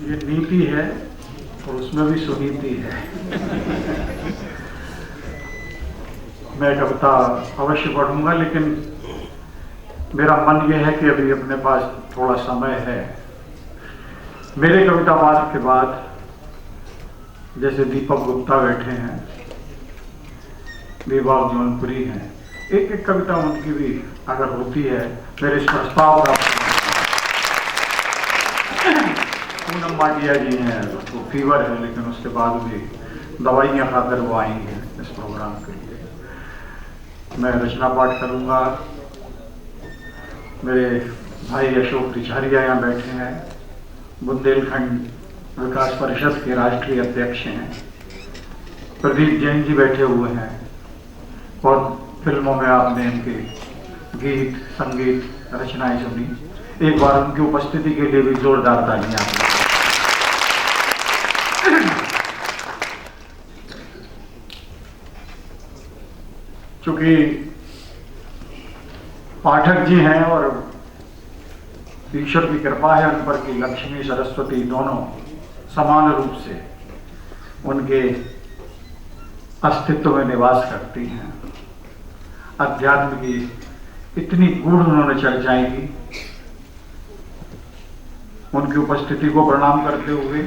ये नीति है और उसमें भी सुनीति है। मैं कविता अवश्य पढ़ूंगा, लेकिन मेरा मन यह है कि अभी अपने पास थोड़ा समय है। मेरे कविता पाठ के बाद जैसे दीपक गुप्ता बैठे हैं, विभाग जौनपुरी हैं, एक एक कविता उनकी भी अगर होती है मेरे इस प्रस्ताव का। पूनम माटिया जी हैं, उसको फीवर है, लेकिन उसके बाद भी दवाइयाँ खाकर वो आई हैं इस प्रोग्राम के लिए। मैं रचना पाठ करूँगा। मेरे भाई अशोक रिछारिया यहाँ बैठे हैं, बुंदेलखंड विकास परिषद के राष्ट्रीय अध्यक्ष हैं। प्रदीप जैन जी बैठे हुए हैं, और फिल्मों में आपने इनके गीत संगीत रचनाएं सुनी। एक बार उनकी उपस्थिति के लिए भी जोरदार तालियां। चूंकि पाठक जी हैं और ईश्वर की कृपा है उन पर कि लक्ष्मी सरस्वती दोनों समान रूप से उनके अस्तित्व में निवास करती हैं। अध्यात्म की इतनी गूढ़ उन्होंने चर्चाएं की। उनकी उपस्थिति को प्रणाम करते हुए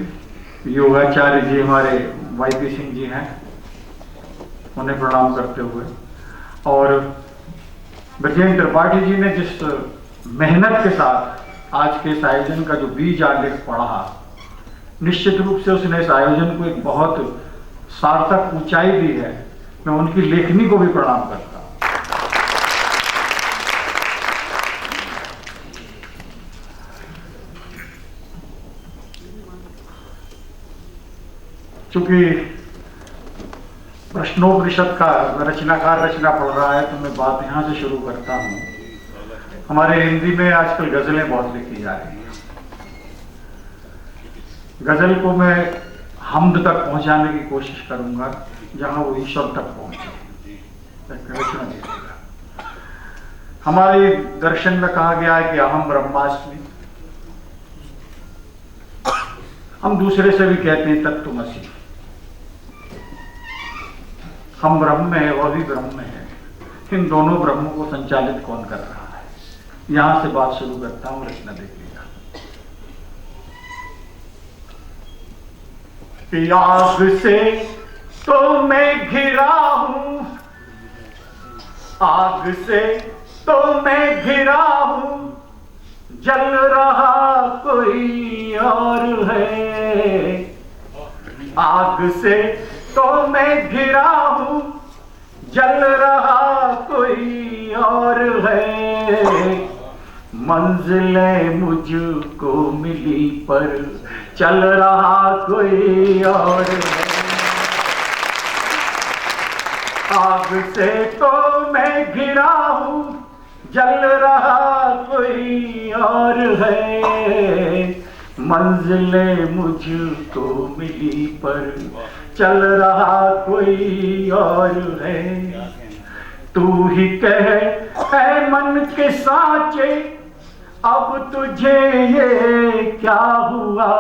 योगाचार्य जी हमारे वाईपी सिंह जी हैं, उन्हें प्रणाम करते हुए, और ब्रजेंद्र त्रिपाठी जी ने जिस मेहनत के साथ आज के इस आयोजन का जो बीज आलेख पढ़ा, निश्चित रूप से उसने इस आयोजन को एक बहुत सार्थक ऊंचाई दी है। मैं उनकी लेखनी को भी प्रणाम करता हूं। चूंकि प्रश्नोपनिषद का रचनाकार रचना पढ़ रहा है, तो मैं बात यहां से शुरू करता हूं। हमारे हिंदी में आजकल गजलें बहुत लिखी जा रही हैं। गजल को मैं हमद तक पहुंचाने की कोशिश करूंगा, जहां वो ईश्वर तक पहुंचे। हमारे दर्शन में कहा गया है कि अहम ब्रह्मास्मि। हम दूसरे से भी कहते हैं तत्त्वमसि। हम ब्रह्म है, वह भी ब्रह्म है। इन दोनों ब्रह्मों को संचालित कौन कर रहा है? यहां से बात शुरू करता हूं, रचना देखिएगा। आग से तो मैं घिरा हूं, आग से तो मैं घिरा हूं, जल रहा कोई और है। आग से तो मैं घिरा हूं, जल रहा कोई और है। मंजिलें मुझको मिली पर चल रहा कोई और है। आग से तो मैं घिरा हूं, जल रहा कोई और है। मंजिलें मुझको मिली पर चल रहा कोई और है। तू ही कह है मन के साचे, अब तुझे ये क्या हुआ।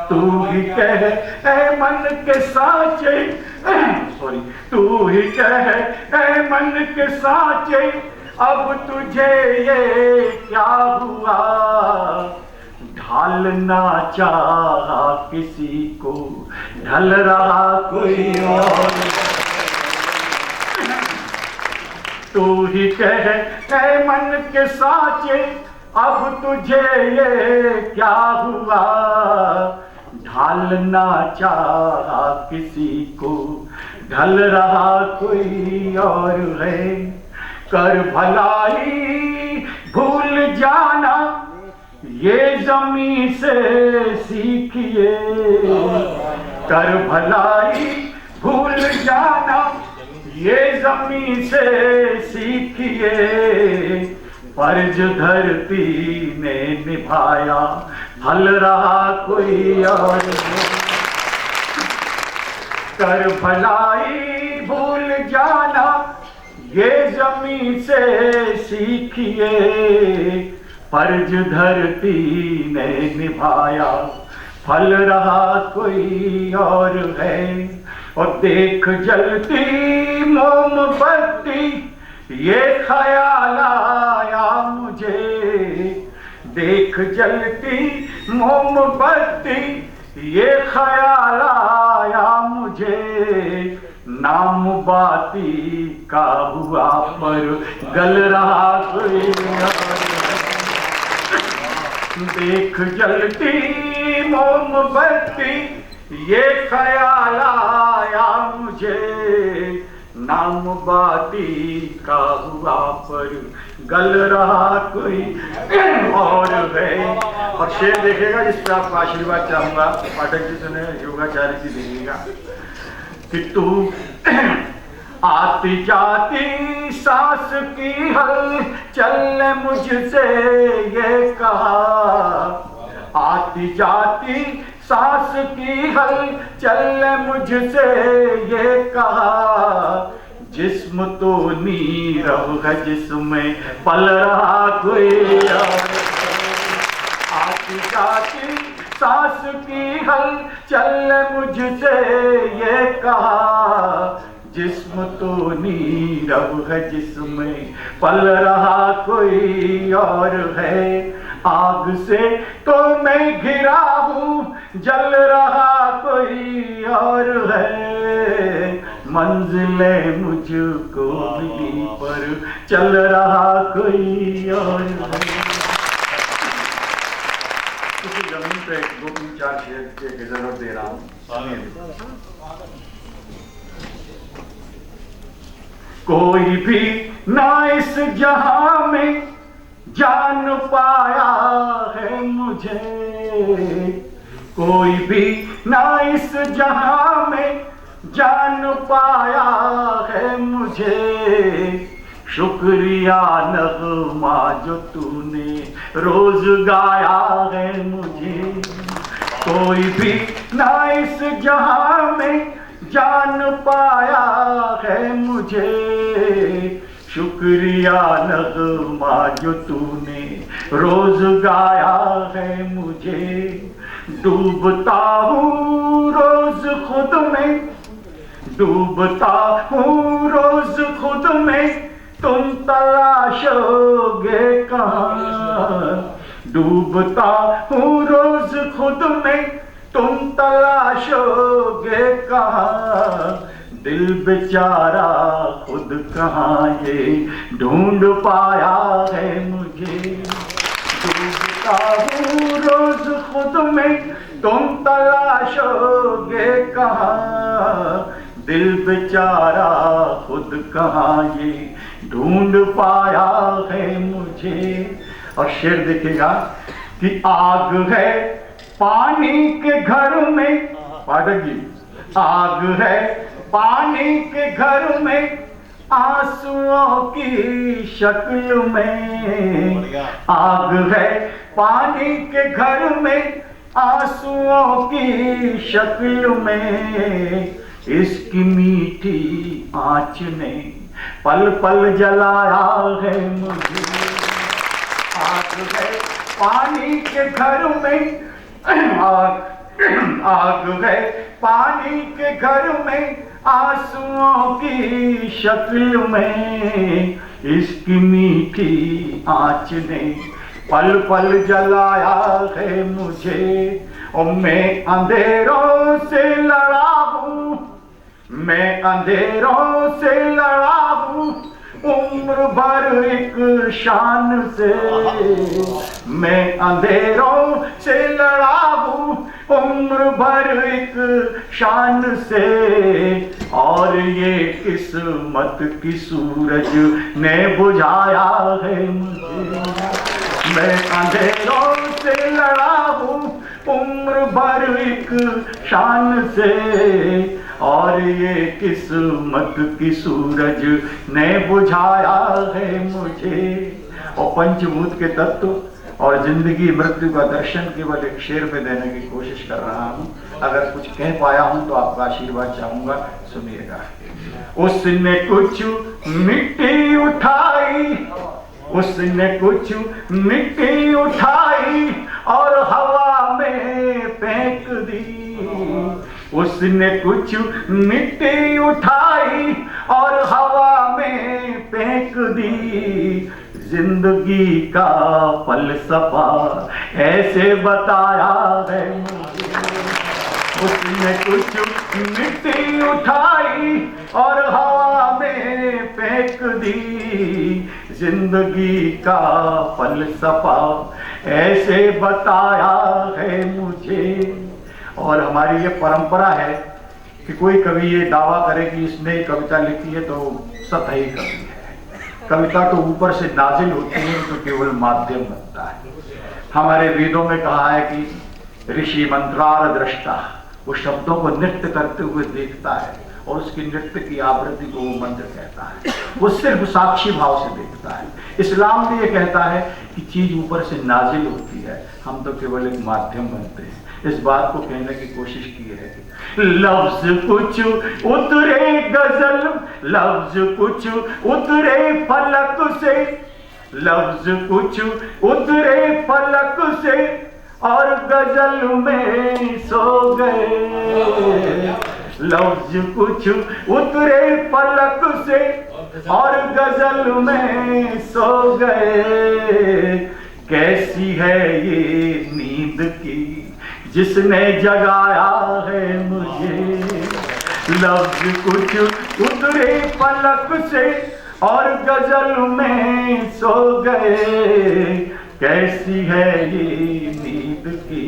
तू ही कह है मन के साचे, सॉरी, तू ही कह है मन के साचे, अब तुझे ये क्या हुआ। ढालना चाहा किसी को, ढल रहा कोई और। तू ही कह है मन के साचे, अब तुझे ये क्या हुआ। ढालना चाहा किसी को, ढल रहा कोई और है। कर भलाई भूल जाना, ये जमी से सीखिए। कर भलाई भूल जाना, ये जमी से सीखिए। फर्ज धरती ने निभाया, फल रहा कोई और। कर भलाई भूल जाना, ये जमी से सीखिए। फर्ज धरती ने निभाया, फल रहा कोई और है। और देख जलती मोमबत्ती, ये ख्याल आया मुझे। देख जलती मोमबत्ती, ये ख्याल आया मुझे। नाम बाती का हुआ पर गल रहा कोई और है। देख जलती मोमबत्ती, ये ख्याल आया मुझे। नाम बाती का हुआ पर गल रहा कोई और है। और शेर देखेगा जिस पर आपको आशीर्वाद चाहूंगा, पाठक जी सुने, योगाचार्य जी देखिएगा कि तू आती जाती सांस की हलचल मुझसे ये कहा। आती जाती सांस की हलचल मुझसे ये कहा। जिस्म तो नीरव है जिसमें पल रहा कोई और। आती जाती सांस की हलचल मुझसे ये कहा। जिस्म तो नीरव है जिसमें पल रहा कोई और है। आग से तो मैं घिरा हूँ, जल रहा कोई और है। मंजिलें मुझको मिली पर चल रहा कोई और है। किसी जमीन पे 2-3-4 शेर के जरूरत दे रहा हूँ। कोई भी ना इस जहां में जान पाया है मुझे। कोई भी ना इस जहां में जान पाया है मुझे। शुक्रिया नगमा जो तूने रोज गाया है मुझे। कोई भी ना इस जहां में जान पाया है मुझे। शुक्रिया नगमा जो तूने रोज गाया है मुझे। डूबता हूँ रोज खुद में, डूबता हूँ रोज खुद में, तुम तलाशोगे कहाँ। डूबता हूँ रोज खुद में, तुम तलाशोगे कहाँ। दिल बेचारा खुद कहाँ ये ढूंढ पाया है मुझे। डूबता हूँ रोज खुद में, तुम तलाशोगे कहाँ। दिल बेचारा खुद कहाँ ये ढूंढ पाया है मुझे। और शेर देखेगा कि आग है पानी के घर में, पाठक जी, आग है पानी के घर में, आंसुओं की शक्ल में। आग है पानी के घर में, आंसुओं की शक्ल में। इसकी मीठी आँच ने पल पल जलाया है मुझे। आग है पानी के घर में, आग है पानी के घर में, आंसुओं की शक्ल में। इसकी मीठी आँच ने पल पल जलाया है मुझे। और मैं अंधेरों से लड़ा हूँ, मैं अंधेरों से लड़ा हूँ, उम्र भर एक शान से। मैं अंधेरों से लड़ा हूँ, उम्र भर एक शान से। और ये किस्मत की सूरज ने बुझाया है मुझे। मैं अंधेरों से लड़ा हूँ, उम्र भर एक शान से। और ये किस्मत की सूरज ने बुझाया है मुझे। और पंचभूत के तत्व और जिंदगी मृत्यु का दर्शन केवल एक शेर में देने की कोशिश कर रहा हूँ। अगर कुछ कह पाया हूँ तो आपका आशीर्वाद चाहूंगा, सुनिएगा। उसने कुछ मिट्टी उठाई, उसने कुछ मिट्टी उठाई और हवा में फेंक दी। उसने कुछ मिट्टी उठाई और हवा में फेंक दी। जिंदगी का फलसफा ऐसे बताया है मुझे। उसने कुछ मिट्टी उठाई और हवा में फेंक दी। जिंदगी का फलसफा ऐसे बताया है मुझे। और हमारी ये परंपरा है कि कोई कवि ये दावा करे कि इसने कविता लिखी है तो सतही कवि है। कविता तो ऊपर से नाजिल होती है, तो केवल माध्यम बनता है। हमारे वेदों में कहा है कि ऋषि मंत्रार दृष्टा, वो शब्दों को नृत्य करते हुए देखता है और उसकी नृत्य की आवृत्ति को वो मंत्र कहता है। वो सिर्फ साक्षी भाव से देखता है। इस्लाम भी ये कहता है कि चीज ऊपर से नाजिल होती है, हम तो केवल एक माध्यम बनते हैं। इस बात को कहने की कोशिश की है कि लफ्ज कुछ उतरे गजल, लफ्ज कुछ उतरे फलक से, लफ्ज कुछ उतरे फलक से और गजल में सो गए। लफ्ज कुछ उतरे फलक से और गजल में सो गए। कैसी है ये नींद की जिसने जगाया है मुझे। लफ्ज कुछ उतरे फलक से और गजल में सो गए। कैसी है ये नींद की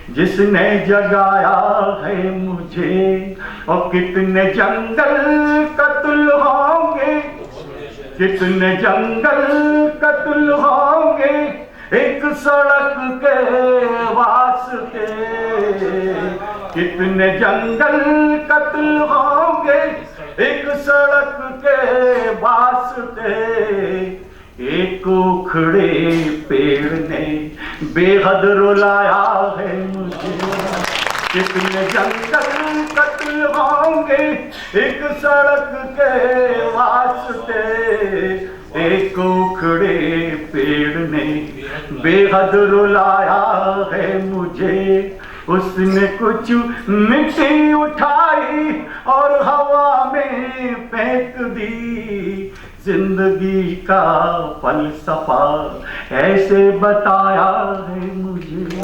जिसने जगाया है मुझे। और कितने जंगल कत्ल होंगे, कितने जंगल कत्ल होंगे एक सड़क के वास्ते। कितने जंगल कत्ल होंगे एक सड़क के वास्ते। एक उखड़े पेड़ ने बेहद रुलाया है मुझे। कितने जंगल कत्ल होंगे एक सड़क के वास्ते। एक उखड़े पेड़ ने बेहद रुलाया है मुझे। उसने कुछ मिट्टी उठाई और हवा में फेंक दी। जिंदगी का फलसफा ऐसे बताया है मुझे।